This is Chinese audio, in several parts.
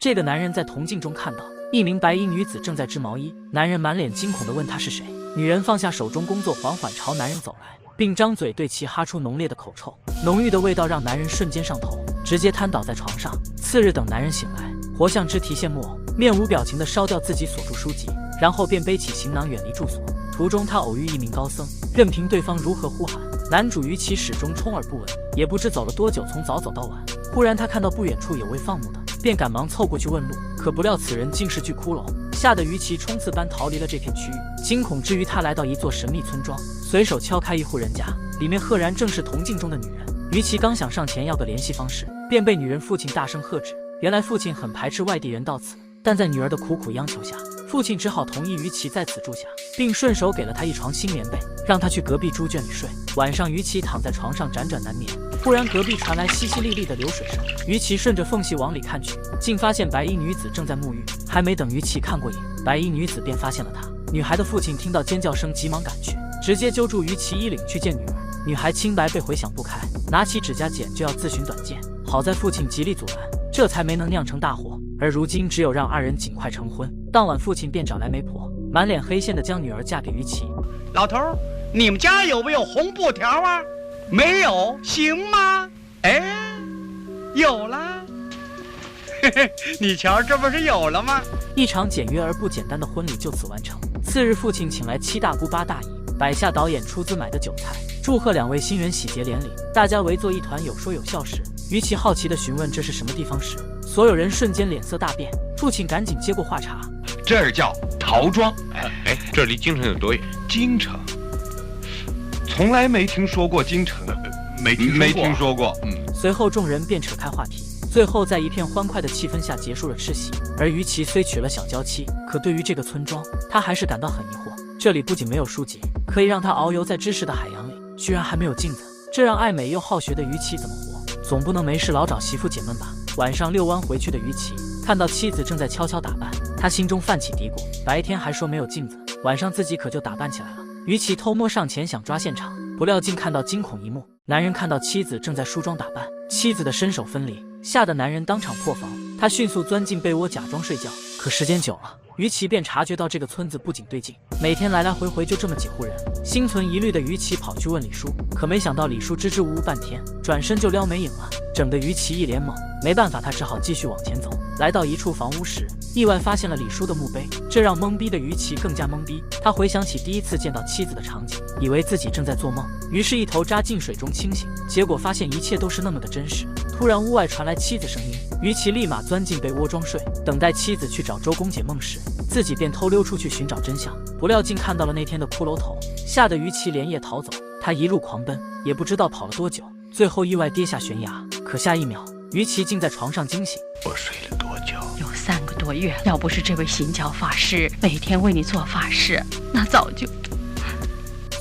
这个男人在铜镜中看到一名白衣女子正在织毛衣，男人满脸惊恐地问她是谁。女人放下手中工作，缓缓朝男人走来，并张嘴对其哈出浓烈的口臭，浓郁的味道让男人瞬间上头，直接瘫倒在床上。次日等男人醒来，活像只提线木偶，面无表情地烧掉自己所著书籍，然后便背起行囊远离住所。途中他偶遇一名高僧，任凭对方如何呼喊，男主于其始终充耳不闻，也不知走了多久，从早走到晚。忽然他看到不远处有位放牧的，便赶忙凑过去问路，可不料此人竟是具骷髅，吓得于其冲刺般逃离了这片区域。惊恐之余，他来到一座神秘村庄，随手敲开一户人家，里面赫然正是铜镜中的女人。于其刚想上前要个联系方式，便被女人父亲大声喝止。原来父亲很排斥外地人到此，但在女儿的苦苦央求下，父亲只好同意于其在此住下，并顺手给了他一床新棉被，让他去隔壁猪圈里睡。晚上于其躺在床上辗转难眠，忽然隔壁传来淅淅沥沥的流水声，于其顺着缝隙往里看去，竟发现白衣女子正在沐浴。还没等于其看过瘾，白衣女子便发现了他。女孩的父亲听到尖叫声，急忙赶去，直接揪住于其衣领去见女儿。女孩清白被回想不开，拿起指甲剪就要自寻短见，好在父亲极力阻拦，这才没能酿成大祸。而如今只有让二人尽快成婚。当晚父亲便找来媒婆，满脸黑线的将女儿嫁给于其。老头，你们家有没有红布条啊？没有，行吗？哎，有了。嘿嘿，你瞧，这不是有了吗？一场简约而不简单的婚礼就此完成。次日，父亲请来七大姑八大姨，摆下导演出资买的酒菜，祝贺两位新人喜结连理。大家围坐一团，有说有笑时，于其好奇地询问这是什么地方时，所有人瞬间脸色大变。父亲赶紧接过话茬：“这儿叫陶庄。这离京城有多远？京城？从来没听说过京城，没听说过。随后众人便扯开话题，最后在一片欢快的气氛下结束了吃席。而于其虽娶了小娇妻，可对于这个村庄，他还是感到很疑惑。这里不仅没有书籍，可以让他遨游在知识的海洋里，居然还没有镜子，这让爱美又好学的于其怎么活？总不能没事老找媳妇解闷吧？晚上遛弯回去的于其看到妻子正在悄悄打扮，他心中泛起嘀咕：白天还说没有镜子，晚上自己可就打扮起来了。于其偷摸上前想抓现场，不料竟看到惊恐一幕。男人看到妻子正在梳妆打扮，妻子的身首分离，吓得男人当场破防。他迅速钻进被窝假装睡觉，可时间久了，于其便察觉到这个村子不仅对劲，每天来来回回就这么几户人。心存疑虑的于其跑去问李叔，可没想到李叔支支吾吾半天，转身就撩没影了，整得于其一脸懵。没办法，他只好继续往前走。来到一处房屋时，意外发现了李叔的墓碑，这让懵逼的于其更加懵逼。他回想起第一次见到妻子的场景，以为自己正在做梦，于是一头扎进水中清醒，结果发现一切都是那么的真实。突然屋外传来妻子声音，于其立马钻进被窝装睡，等待妻子去找周公解梦时，自己便偷溜出去寻找真相。不料竟看到了那天的骷髅头，吓得于其连夜逃走。他一路狂奔，也不知道跑了多久，最后意外跌下悬崖。可下一秒，于其竟在床上惊醒。我睡了多久？有3个多月。要不是这位行脚法师每天为你做法事，那早就……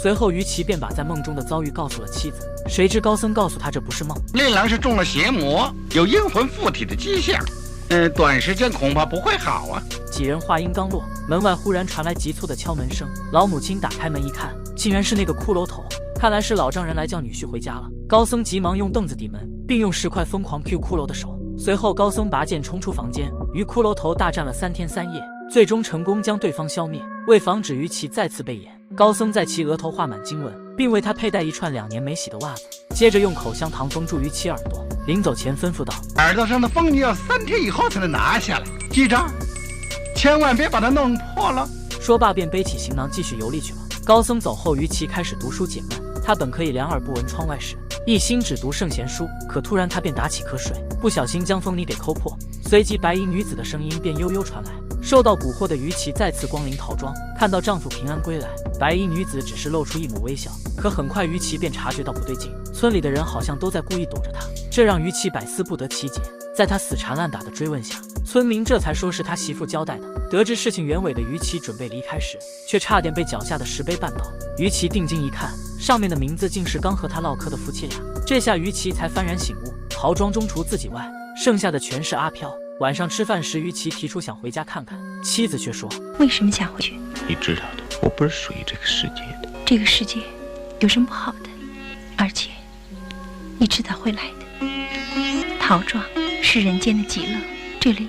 随后于其便把在梦中的遭遇告诉了妻子，谁知高僧告诉他这不是梦，令郎是中了邪魔，有阴魂附体的迹象，短时间恐怕不会好啊。几人话音刚落，门外忽然传来急促的敲门声。老母亲打开门一看，竟然是那个骷髅头，看来是老丈人来叫女婿回家了。高僧急忙用凳子抵门，并用石块疯狂 Q 骷髅的手。随后高僧拔剑冲出房间，与骷髅头大战了3天3夜，最终成功将对方消灭。为防止于其再次被演，高僧在其额头画满经文，并为他佩戴一串2年没洗的袜子，接着用口香糖封住于其耳朵，临走前吩咐道：耳朵上的缝你要3天以后才能拿下来，记着，千万别把它弄破了。说罢便背起行囊继续游历去了。高僧走后，于其开始读书解闷。他本可以两耳不闻窗外事，一心只读圣贤书，可突然他便打起瞌睡，不小心将风泥给抠破，随即白衣女子的声音便悠悠传来。受到蛊惑的于其再次光临陶庄，看到丈夫平安归来，白衣女子只是露出一抹微笑。可很快于其便察觉到不对劲，村里的人好像都在故意躲着他，这让于其百思不得其解。在他死缠烂打的追问下，村民这才说是他媳妇交代的。得知事情原委的于其准备离开时，却差点被脚下的石碑绊倒。于其定睛一看，上面的名字竟是刚和他唠嗑的夫妻俩。这下于其才幡然醒悟，陶庄中除自己外，剩下的全是阿飘。晚上吃饭时，于其提出想回家看看，妻子却说：为什么想回去？你知道的，我不是属于这个世界的。这个世界有什么不好的？而且你迟早会来的。陶庄是人间的极乐，这里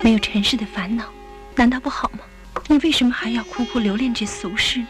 没有尘世的烦恼，难道不好吗？你为什么还要苦苦留恋这俗世呢？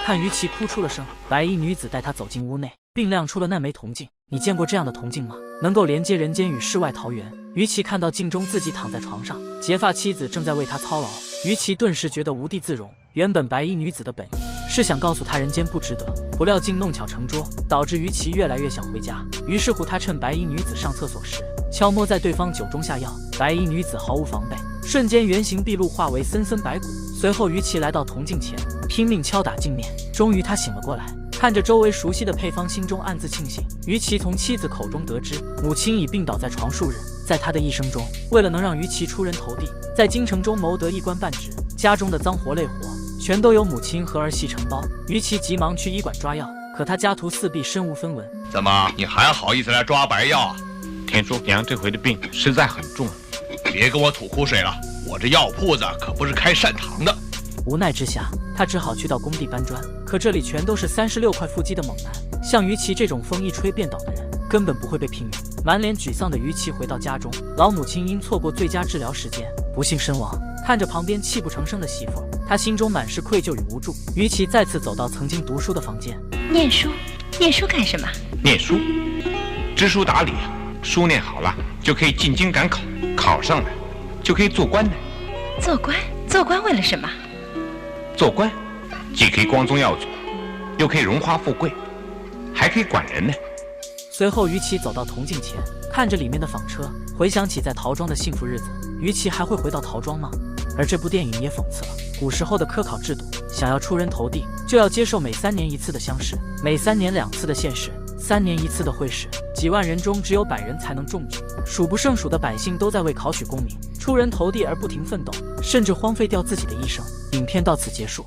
看于琪哭出了声，白衣女子带她走进屋内，并亮出了那枚铜镜。你见过这样的铜镜吗？能够连接人间与世外桃源。于琪看到镜中自己躺在床上，结发妻子正在为他操劳，于琪顿时觉得无地自容。原本白衣女子的本意是想告诉他人间不值得，不料竟弄巧成拙，导致于琪越来越想回家。于是乎，他趁白衣女子上厕所时，悄摸在对方酒中下药。白衣女子毫无防备，瞬间原形毕露，化为森森白骨。随后于琪来到铜镜前，拼命敲打镜面，终于他醒了过来。看着周围熟悉的配方，心中暗自庆幸。于琪从妻子口中得知，母亲已病倒在床数日。在他的一生中，为了能让于琪出人头地，在京城中谋得一官半职，家中的脏活累活全都由母亲和儿媳承包。于琪急忙去医馆抓药，可他家徒四壁，身无分文。怎么，你还好意思来抓白药啊？听说娘这回的病实在很重，别跟我吐苦水了，我这药铺子可不是开善堂的。无奈之下，他只好去到工地搬砖，可这里全都是36块腹肌的猛男，像于琪这种风一吹便倒的人根本不会被聘用。满脸沮丧的于琪回到家中，老母亲因错过最佳治疗时间，不幸身亡。看着旁边泣不成声的媳妇，他心中满是愧疚与无助。于琪再次走到曾经读书的房间，念书，念书干什么？念书，知书达理啊！书念好了就可以进京赶考，考上了就可以做官了。做官？做官为了什么？做官既可以光宗耀祖，又可以荣华富贵，还可以管人呢。随后于琪走到铜镜前，看着里面的纺车，回想起在陶庄的幸福日子，于琪还会回到陶庄吗？而这部电影也讽刺了古时候的科考制度，想要出人头地，就要接受每3年1次的乡试，每3年2次的县试，3年1次的会试，几万人中只有100人才能中举，数不胜数的百姓都在为考取功名出人头地而不停奋斗，甚至荒废掉自己的一生。影片到此结束。